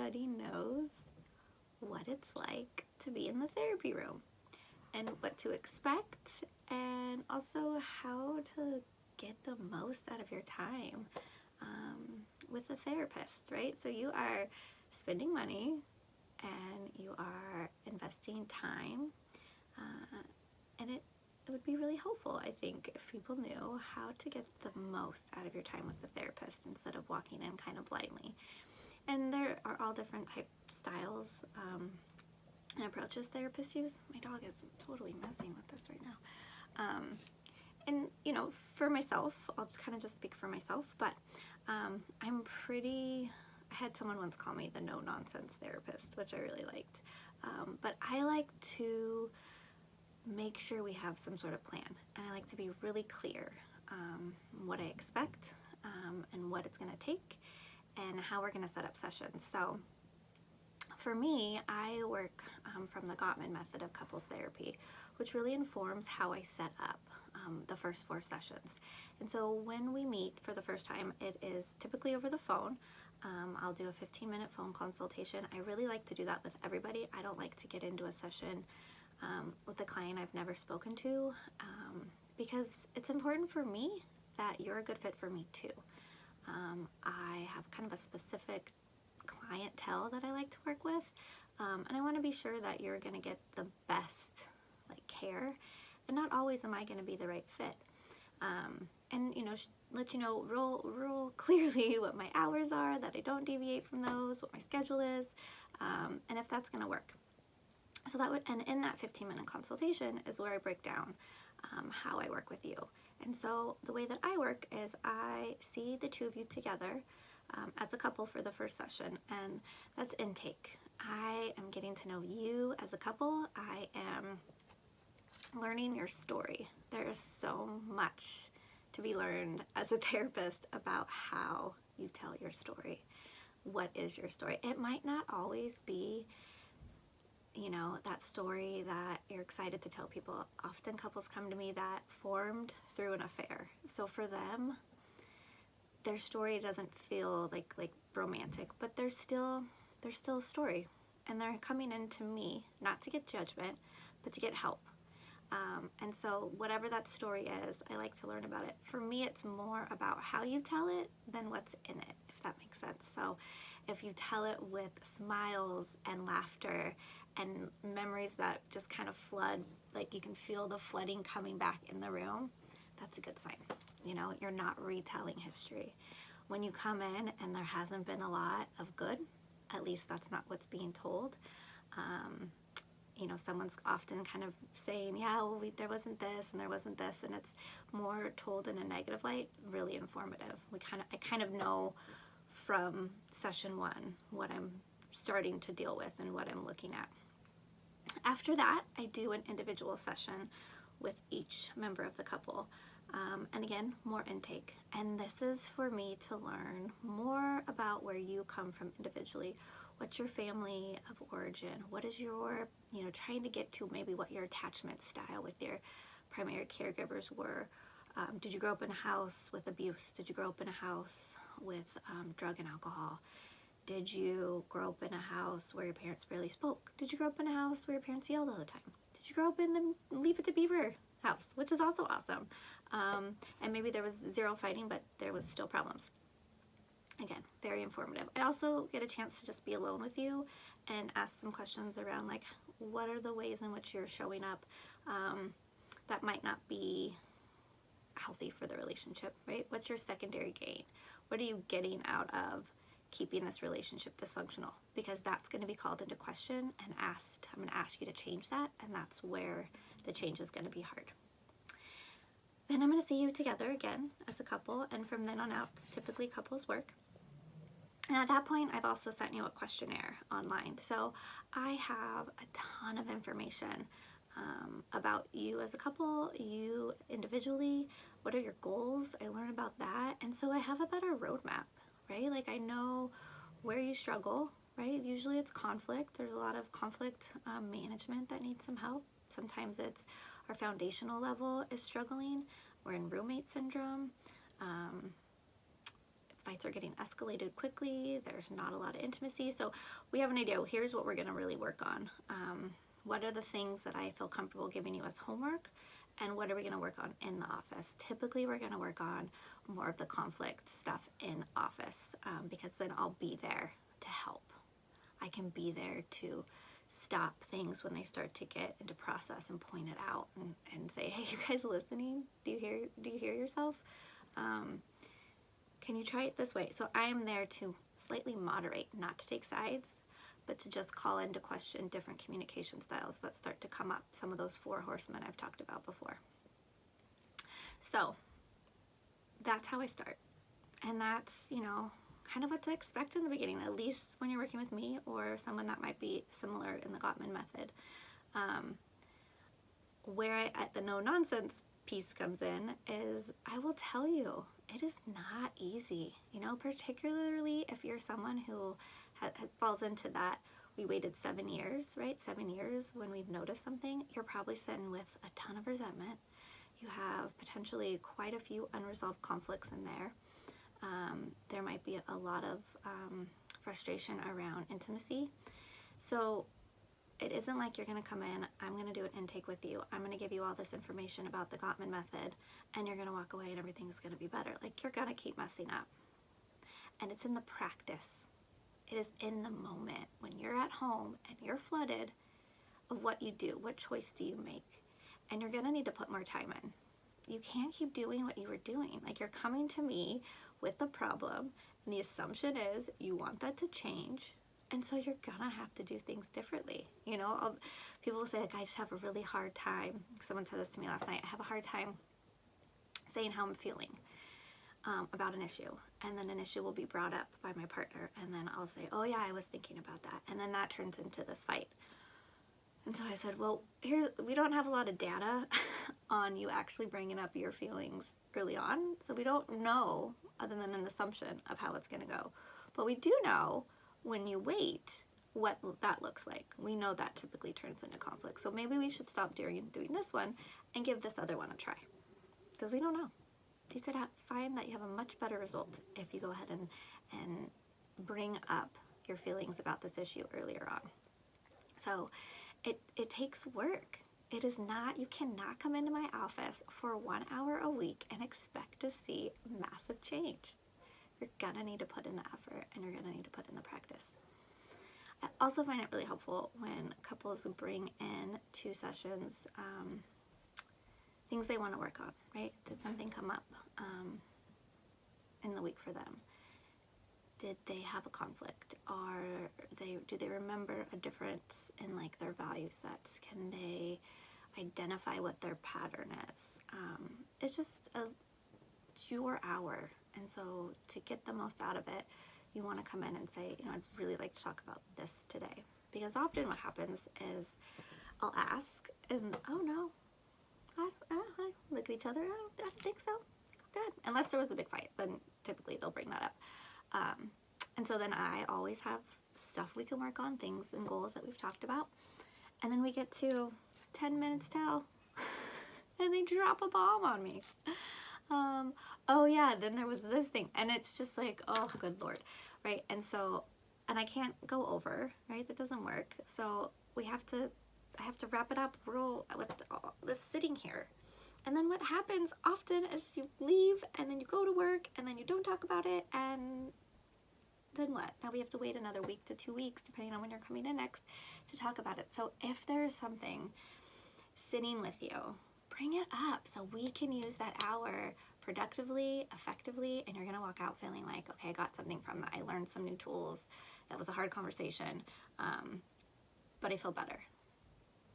everybody knows what it's like to be in the therapy room and what to expect, and also how to get the most out of your time with a therapist, right? So you are spending money and you are investing time, and it would be really helpful, I think, if people knew how to get the most out of your time with the therapist instead of walking in kind of blindly. And there are all different type styles and approaches therapists use. My dog is totally messing with this right now. And you know, for myself, I'll just kind of just speak for myself, but I'm pretty, I had someone once call me the no-nonsense therapist, which I really liked. But I like to make sure we have some sort of plan, and I like to be really clear what I expect and what it's going to take and how we're going to set up sessions. So for me, I work from the Gottman method of couples therapy, which really informs how I set up the first 4 sessions. And so when we meet for the first time, it is typically over the phone. I'll do a 15-minute phone consultation. I really like to do that with everybody. I don't like to get into a session with a client I've never spoken to, because it's important for me that you're a good fit for me too. I have kind of a specific clientele that I like to work with, and I want to be sure that you're going to get the best care, and not always am I going to be the right fit. And you know, let you know real clearly what my hours are, that I don't deviate from those, what my schedule is, and if that's going to work. So that would, and in that 15-minute consultation is where I break down how I work with you. And so the way that I work is I see the two of you together as a couple for the first session, and that's intake. I am getting to know you as a couple. I am learning your story. There is so much to be learned as a therapist about how you tell your story. What is your story? It might not always be, you know, that story that you're excited to tell people. Often couples come to me that formed through an affair. So for them, their story doesn't feel like romantic, but there's still a story. And they're coming into me, not to get judgment, but to get help. And so whatever that story is, I like to learn about it. For me, it's more about how you tell it than what's in it, if that makes sense. So if you tell it with smiles and laughter and memories that just kind of flood, like you can feel the flooding coming back in the room, that's a good sign. You know, you're not retelling history. When you come in and there hasn't been a lot of good, at least that's not what's being told. You know, someone's often kind of saying, yeah, well, there wasn't this and there wasn't this, and it's more told in a negative light. Really informative. I kind of know from session 1 what I'm starting to deal with and what I'm looking at. After that, I do an individual session with each member of the couple. And again, more intake. And this is for me to learn more about where you come from individually. What's your family of origin? What is your, you know, trying to get to maybe what your attachment style with your primary caregivers were. Did you grow up in a house with abuse? Did you grow up in a house with drug and alcohol? Did you grow up in a house where your parents barely spoke? Did you grow up in a house where your parents yelled all the time? Did you grow up in the Leave It to Beaver house, which is also awesome? And maybe there was zero fighting, but there was still problems. Again, very informative. I also get a chance to just be alone with you and ask some questions around, like, what are the ways in which you're showing up that might not be healthy for the relationship, right? What's your secondary gain? What are you getting out of keeping this relationship dysfunctional? Because that's going to be called into question and asked. I'm going to ask you to change that, and that's where the change is going to be hard. Then I'm going to see you together again as a couple, and from then on out, it's typically couples work. And at that point, I've also sent you a questionnaire online. So I have a ton of information about you as a couple, you individually, what are your goals? I learn about that. And so I have a better roadmap, right? Like I know where you struggle, right? Usually it's conflict. There's a lot of conflict management that needs some help. Sometimes it's our foundational level is struggling. We're in roommate syndrome. fights are getting escalated quickly. There's not a lot of intimacy. So we have an idea. Here's what we're going to really work on. What are the things that I feel comfortable giving you as homework? And what are we going to work on in the office? Typically, we're going to work on more of the conflict stuff in office because then I'll be there to help. I can be there to stop things when they start to get into process and point it out and say, hey, you guys listening? Do you hear yourself? Can you try it this way? So I am there to slightly moderate, not to take sides, but to just call into question different communication styles that start to come up, some of those 4 horsemen I've talked about before. So that's how I start. And that's, kind of what to expect in the beginning, at least when you're working with me or someone that might be similar in the Gottman method. Where the no-nonsense piece comes in is I will tell you, it is not easy, particularly if you're someone who falls into that. We waited 7 years, right? 7 years when we've noticed something. You're probably sitting with a ton of resentment. You have potentially quite a few unresolved conflicts in there. There might be a lot of frustration around intimacy. So it isn't like you're going to come in, I'm going to do an intake with you, I'm going to give you all this information about the Gottman method, and you're going to walk away and everything's going to be better. Like, you're going to keep messing up. And it's in the practice. It is in the moment when you're at home and you're flooded of what you do. What choice do you make? And you're going to need to put more time in. You can't keep doing what you were doing. Like, you're coming to me with the problem, and the assumption is you want that to change. And so you're gonna have to do things differently. People will say, like, I just have a really hard time. Someone said this to me last night. I have a hard time saying how I'm feeling about an issue. And then an issue will be brought up by my partner. And then I'll say, oh yeah, I was thinking about that. And then that turns into this fight. And so I said, well, we don't have a lot of data on you actually bringing up your feelings early on. So we don't know, other than an assumption of how it's gonna go. But we do know when you wait, what that looks like. We know that typically turns into conflict. So maybe we should stop doing this one and give this other one a try. Because we don't know. You could find that you have a much better result if you go ahead and bring up your feelings about this issue earlier on. So it takes work. It is not, you cannot come into my office for 1 hour a week and expect to see massive change. You're gonna need to put in the effort and you're gonna need to put in the practice. I also find it really helpful when couples bring in 2 sessions, things they want to work on, right? Did something come up in the week for them? Did they have a conflict? Do they remember a difference in like their value sets? Can they identify what their pattern is? It's just it's your hour. And so to get the most out of it, you want to come in and say, I'd really like to talk about this today. Because often what happens is I'll ask and, oh no, I look at each other, I don't think so. Good. Unless there was a big fight, then typically they'll bring that up. And so then I always have stuff we can work on, things and goals that we've talked about. And then we get to 10 minutes till, and they drop a bomb on me. Oh yeah, then there was this thing, and it's just like, oh good Lord, right? And so, and I can't go over, right? That doesn't work. So I have to wrap it up with this sitting here. And then what happens often is you leave and then you go to work and then you don't talk about it, and then what? Now we have to wait another week to 2 weeks, depending on when you're coming in next, to talk about it. So if there's something sitting with you, bring it up so we can use that hour productively, effectively, and you're gonna walk out feeling like, okay, I got something from that. I learned some new tools. That was a hard conversation, but I feel better,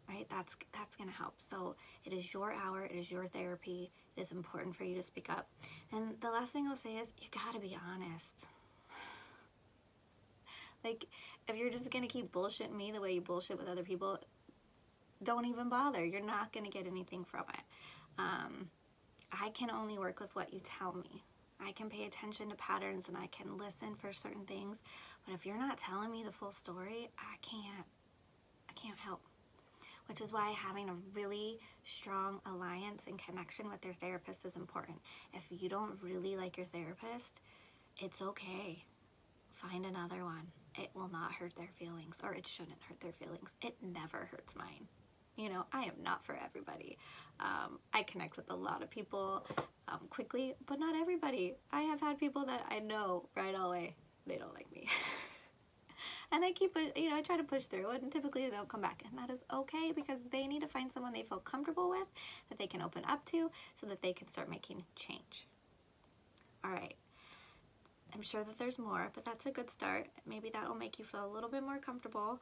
right? That's gonna help. So it is your hour, it is your therapy. It is important for you to speak up. And the last thing I'll say is you gotta be honest. Like, if you're just gonna keep bullshitting me the way you bullshit with other people, don't even bother. You're not gonna get anything from it. I can only work with what you tell me. I can pay attention to patterns and I can listen for certain things, but if you're not telling me the full story, I can't help. Which is why having a really strong alliance and connection with your therapist is important. If you don't really like your therapist, It's okay. Find another one. It will not hurt their feelings, or it shouldn't hurt their feelings. It never hurts mine. You know, I am not for everybody. I connect with a lot of people quickly, but not everybody. I have had people that I know right away they don't like me. And I keep it, I try to push through, and typically they don't come back. And that is okay, because they need to find someone they feel comfortable with, that they can open up to, so that they can start making change. All right. I'm sure that there's more, but that's a good start. Maybe that will make you feel a little bit more comfortable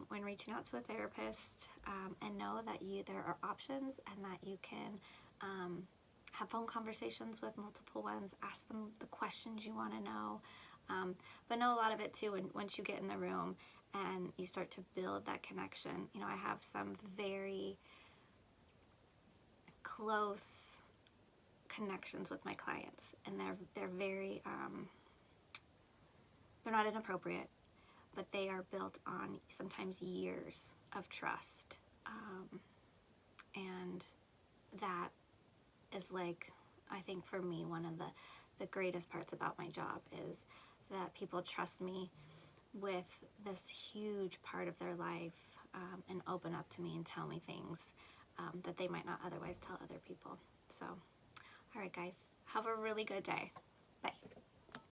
when reaching out to a therapist, and know that there are options, and that you can have phone conversations with multiple ones, ask them the questions you want to know, but know a lot of it too once you get in the room and you start to build that connection. I have some very close connections with my clients, and they're very they're not inappropriate, but they are built on sometimes years of trust, and that is, like, I think for me, one of the greatest parts about my job is that people trust me with this huge part of their life, and open up to me and tell me things that they might not otherwise tell other people. So, all right, guys, have a really good day. Bye.